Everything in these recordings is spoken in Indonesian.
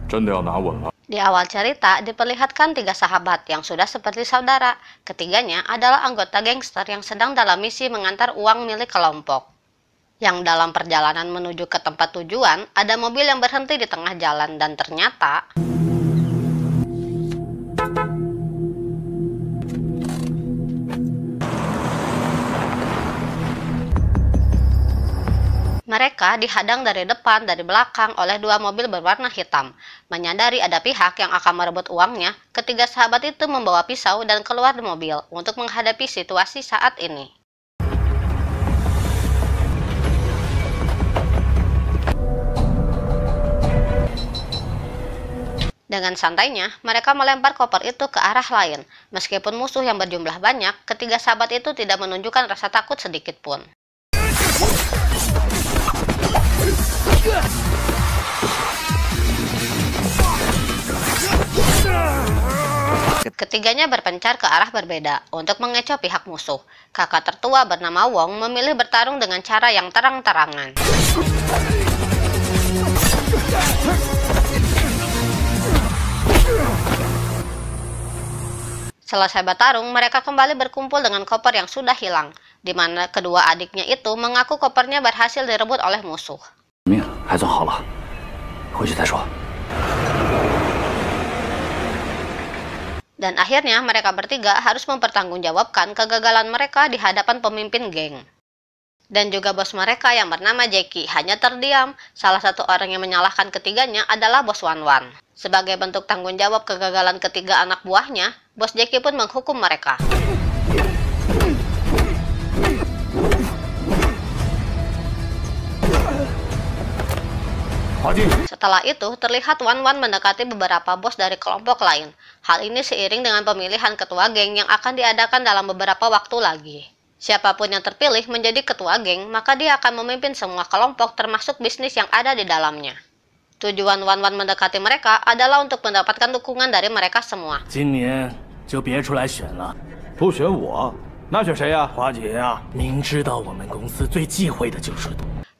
真的要拿稳了。 Di awal cerita diperlihatkan 3 sahabat yang sudah seperti saudara. Ketiganya adalah anggota gangster yang sedang dalam misi mengantar uang milik kelompok. Yang dalam perjalanan menuju ke tempat tujuan, ada mobil yang berhenti di tengah jalan dan ternyata mereka dihadang dari depan, dari belakang oleh 2 mobil berwarna hitam. Menyadari ada pihak yang akan merebut uangnya, ketiga sahabat itu membawa pisau dan keluar dari mobil untuk menghadapi situasi saat ini. Dengan santainya, mereka melempar koper itu ke arah lain. Meskipun musuh yang berjumlah banyak, ketiga sahabat itu tidak menunjukkan rasa takut sedikit pun. Ketiganya berpencar ke arah berbeda untuk mengecoh pihak musuh. Kakak tertua bernama Wong memilih bertarung dengan cara yang terang-terangan. Selesai bertarung, mereka kembali berkumpul dengan koper yang sudah hilang, di mana kedua adiknya itu mengaku kopernya berhasil direbut oleh musuh. Dan akhirnya mereka bertiga harus mempertanggungjawabkan kegagalan mereka di hadapan pemimpin geng. Dan juga bos mereka yang bernama Jackie hanya terdiam. Salah satu orang yang menyalahkan ketiganya adalah bos Wan Wan. Sebagai bentuk tanggung jawab kegagalan ketiga anak buahnya, bos Jackie pun menghukum mereka. Setelah itu, terlihat Wan Wan mendekati beberapa bos dari kelompok lain. Hal ini seiring dengan pemilihan ketua geng yang akan diadakan dalam beberapa waktu lagi. Siapapun yang terpilih menjadi ketua geng, maka dia akan memimpin semua kelompok termasuk bisnis yang ada di dalamnya. Tujuan Wan Wan mendekati mereka adalah untuk mendapatkan dukungan dari mereka semua.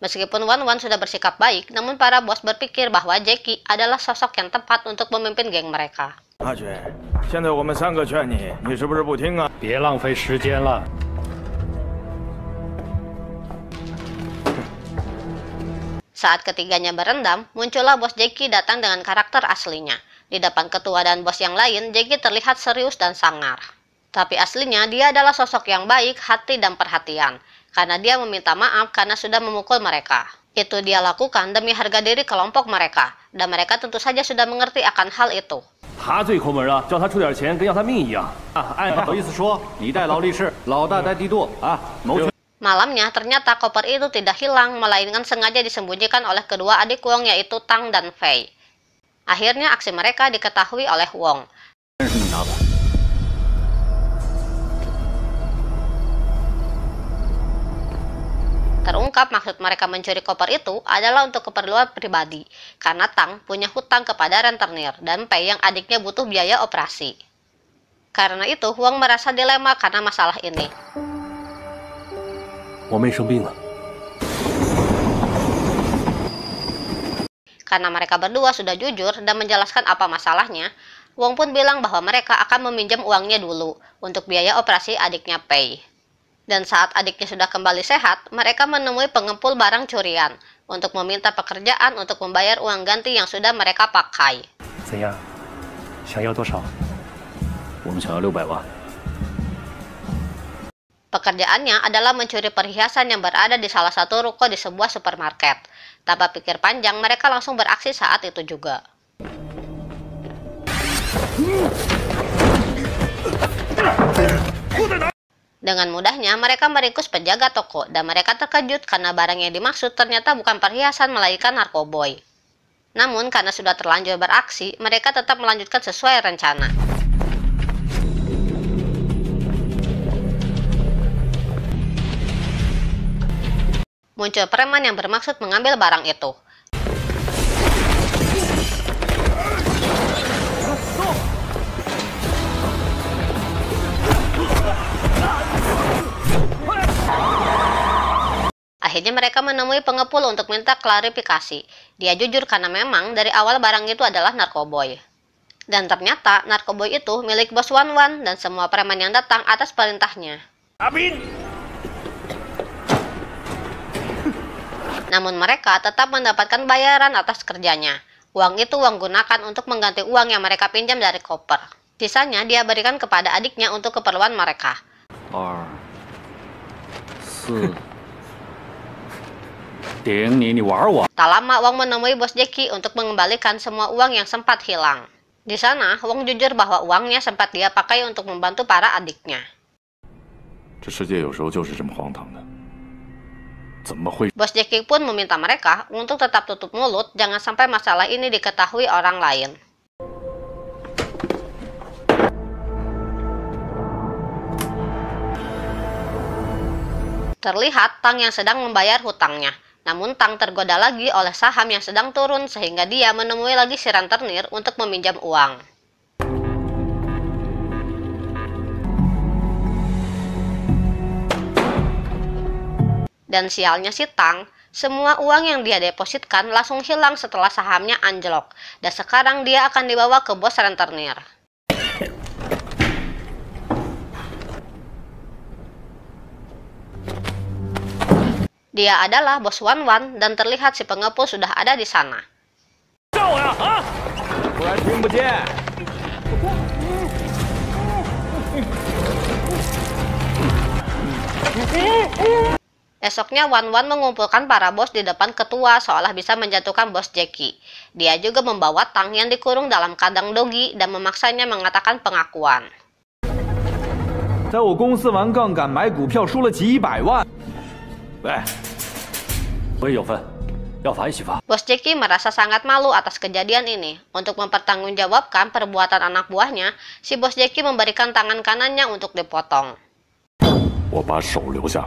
Meskipun Wan Wan sudah bersikap baik, namun para bos berpikir bahwa Jackie adalah sosok yang tepat untuk memimpin geng mereka. Saat ketiganya berendam, muncullah bos Jackie datang dengan karakter aslinya. Di depan ketua dan bos yang lain, Jackie terlihat serius dan sangar. Tapi aslinya dia adalah sosok yang baik, hati dan perhatian. Karena dia meminta maaf karena sudah memukul mereka. Itu dia lakukan demi harga diri kelompok mereka. Dan mereka tentu saja sudah mengerti akan hal itu. Malamnya ternyata koper itu tidak hilang, melainkan sengaja disembunyikan oleh kedua adik Wong yaitu Tang dan Fei. Akhirnya aksi mereka diketahui oleh Wong. Terungkap maksud mereka mencuri koper itu adalah untuk keperluan pribadi, karena Tang punya hutang kepada rentenir dan Pei yang adiknya butuh biaya operasi. Karena itu, Wong merasa dilema karena masalah ini. Karena mereka berdua sudah jujur dan menjelaskan apa masalahnya, Wong pun bilang bahwa mereka akan meminjam uangnya dulu untuk biaya operasi adiknya Pei. Dan saat adiknya sudah kembali sehat, mereka menemui pengepul barang curian untuk meminta pekerjaan untuk membayar uang ganti yang sudah mereka pakai. Pekerjaannya adalah mencuri perhiasan yang berada di salah satu ruko di sebuah supermarket. Tanpa pikir panjang, mereka langsung beraksi saat itu juga. Dengan mudahnya, mereka meringkus penjaga toko, dan mereka terkejut karena barang yang dimaksud ternyata bukan perhiasan melainkan narkoboy. Namun, karena sudah terlanjur beraksi, mereka tetap melanjutkan sesuai rencana. Muncul preman yang bermaksud mengambil barang itu. Akhirnya mereka menemui pengepul untuk minta klarifikasi. Dia jujur karena memang dari awal barang itu adalah narkoboy. Dan ternyata narkoboy itu milik bos Wan Wan dan semua preman yang datang atas perintahnya. Abin! Namun mereka tetap mendapatkan bayaran atas kerjanya. Uang itu uang gunakan untuk mengganti uang yang mereka pinjam dari koper. Sisanya dia berikan kepada adiknya untuk keperluan mereka. 2、4，顶你玩我！ Tak lama Wong menemui bos Jackie untuk mengembalikan semua uang yang sempat hilang. Di sana, Wong jujur bahwa uangnya sempat dia pakai untuk membantu para adiknya. 这世界有时候就是这么荒唐的，怎么会？ Bos Jackie pun meminta mereka untuk tetap tutup mulut, jangan sampai masalah ini diketahui orang lain. Terlihat Tang yang sedang membayar hutangnya. Namun Tang tergoda lagi oleh saham yang sedang turun sehingga dia menemui lagi si rentenir untuk meminjam uang. Dan sialnya si Tang, semua uang yang dia depositkan langsung hilang setelah sahamnya anjlok. Dan sekarang dia akan dibawa ke bos rentenir. Dia adalah bos Wan Wan dan terlihat si pengepul sudah ada di sana. Esoknya Wan Wan mengumpulkan para bos di depan ketua seolah bisa menjatuhkan bos Jackie. Dia juga membawa Tang yang dikurung dalam kandang dogi dan memaksanya mengatakan pengakuan. 在我公司玩杠杆买股票输了几百万。 喂，我也有份，要罚一起罚。 Bos Jackie merasa sangat malu atas kejadian ini. Untuk mempertanggungjawabkan perbuatan anak buahnya, si bos Jackie memberikan tangan kanannya untuk dipotong. 我把手留下。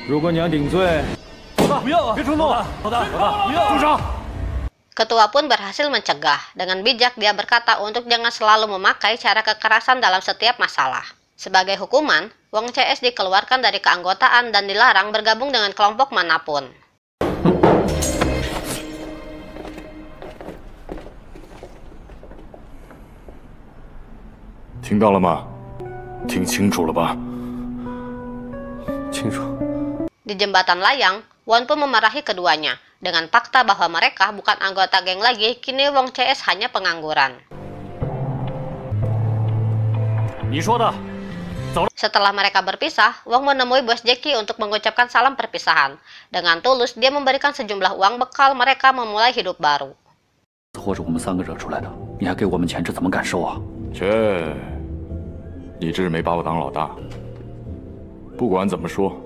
如果你要顶罪，不要啊！别冲动！好的，不要！住手！ Ketua pun berhasil mencegah. Dengan bijak dia berkata untuk jangan selalu memakai cara kekerasan dalam setiap masalah. Sebagai hukuman, Wong CS dikeluarkan dari keanggotaan dan dilarang bergabung dengan kelompok manapun. 听到了吗？听清楚了吧？ 清楚。 Di jembatan layang, Won pun memarahi keduanya. Dengan fakta bahwa mereka bukan anggota geng lagi, kini Wong CS hanya pengangguran. 你说的。 Setelah mereka berpisah, Wong menemui bos Jackie untuk mengucapkan salam perpisahan. Dengan tulus, dia memberikan sejumlah uang bekal mereka memulai hidup baru. 或者我们3个惹出来的，你还给我们钱，这怎么敢收啊？切，你这是没把我当老大。不管怎么说，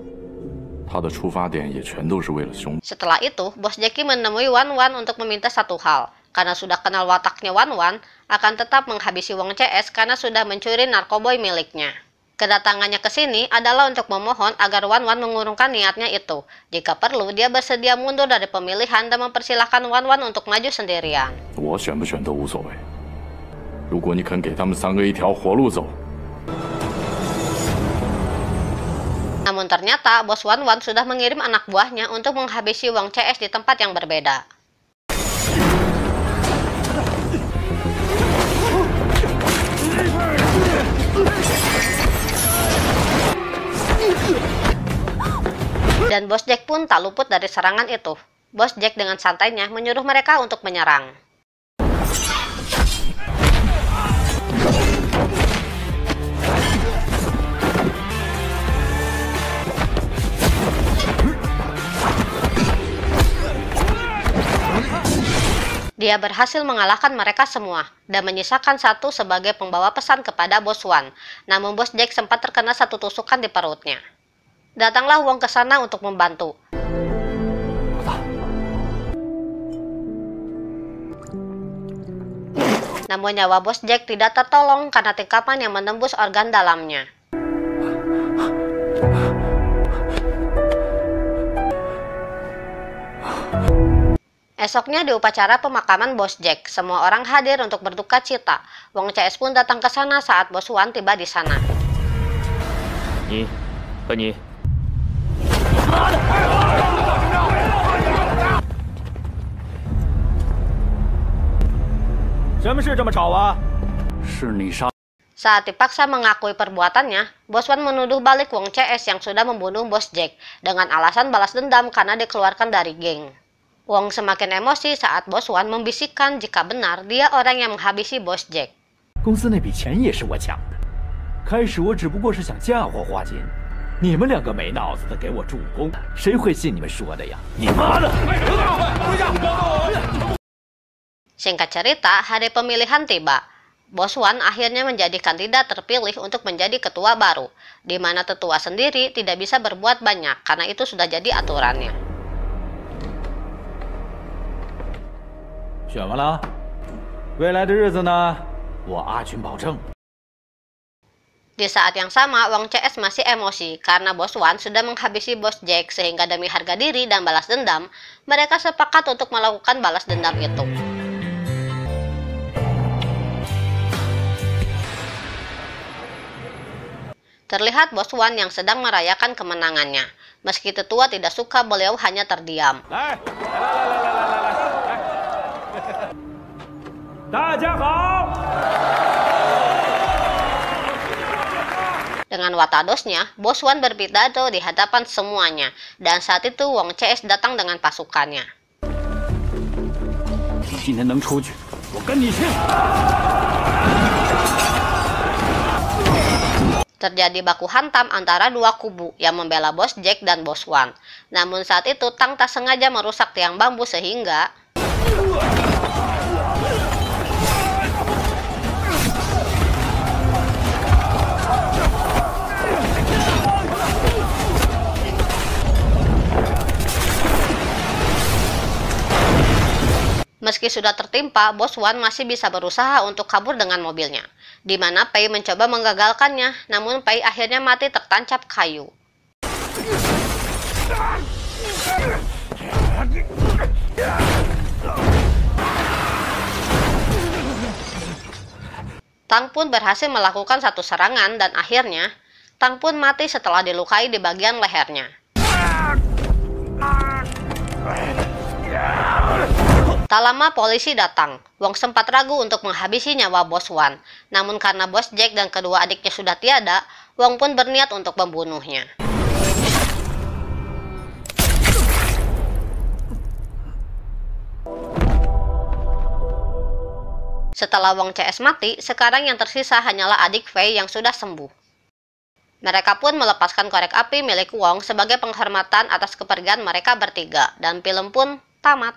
他的出发点也全都是为了兄弟。 Setelah itu, bos Jackie menemui Wan Wan untuk meminta satu hal. Karena sudah kenal wataknya Wan Wan, akan tetap menghabisi Wong CS karena sudah mencuri narkoboy miliknya. Kedatangannya ke sini adalah untuk memohon agar Wan Wan mengurungkan niatnya itu. Jika perlu, dia bersedia mundur dari pemilihan dan mempersilahkan Wan Wan untuk maju sendirian. 我选不选都无所谓。如果你肯给他们3个一条活路走。 Namun ternyata, bos Wan Wan sudah mengirim anak buahnya untuk menghabisi Wong CS di tempat yang berbeda. Dan bos Jack pun tak luput dari serangan itu. Bos Jack dengan santainya menyuruh mereka untuk menyerang. Dia berhasil mengalahkan mereka semua dan menyisakan satu sebagai pembawa pesan kepada bos Wan. Namun bos Jack sempat terkena satu tusukan di perutnya. Datanglah Wong ke sana untuk membantu. Namun nyawa bos Jack tidak tertolong karena tikaman yang menembus organ dalamnya. Esoknya di upacara pemakaman bos Jack, semua orang hadir untuk berduka cita. Wong CS pun datang ke sana saat bos Wan tiba di sana. 你和你。什么事这么吵啊？是你杀。 Saat dipaksa mengakui perbuatannya, Bos Wan menuduh balik Wong CS yang sudah membunuh Bos Jack dengan alasan balas dendam karena dikeluarkan dari geng. Wong semakin emosi saat Bos Wan membisikkan jika benar dia orang yang menghabisi Bos Jack. 公司那笔钱也是我抢的，开始我只不过是想嫁祸花金，你们两个没脑子的给我助攻，谁会信你们说的呀？你妈的！ Singkat cerita, hari pemilihan tiba. Bos Wan akhirnya menjadi kandidat terpilih untuk menjadi ketua baru, di mana tetua sendiri tidak bisa berbuat banyak karena itu sudah jadi aturannya. 选完了，未来的日子呢，我阿群保证。 Di saat yang sama, Wong CS masih emosi karena Bos Wan sudah menghabisi Bos Jack sehingga demi harga diri dan balas dendam, mereka sepakat untuk melakukan balas dendam itu. Terlihat Bos Wan yang sedang merayakan kemenangannya. Meski tetua tidak suka, beliau hanya terdiam. 来，大家好。 Dengan watadosnya, Bos Wan berpidato di hadapan semuanya. Dan saat itu Wong CS datang dengan pasukannya. 你今天能出去，我跟你去。 Terjadi baku hantam antara dua kubu yang membela Bos Jack dan Bos Wan. Namun saat itu Tang tak sengaja merusak tiang bambu sehingga meski sudah tertimpa, Bos Wan masih bisa berusaha untuk kabur dengan mobilnya, di mana Pei mencoba menggagalkannya, namun Pei akhirnya mati tertancap kayu. Tang pun berhasil melakukan satu serangan dan akhirnya Tang pun mati setelah dilukai di bagian lehernya. Tak lama polisi datang. Wong sempat ragu untuk menghabisi nyawa Bos Wan. Namun karena Bos Jack dan kedua adiknya sudah tiada, Wong pun berniat untuk membunuhnya. Setelah Wong CS mati, sekarang yang tersisa hanyalah adik Fei yang sudah sembuh. Mereka pun melepaskan korek api milik Wong sebagai penghormatan atas kepergian mereka bertiga, dan film pun tamat.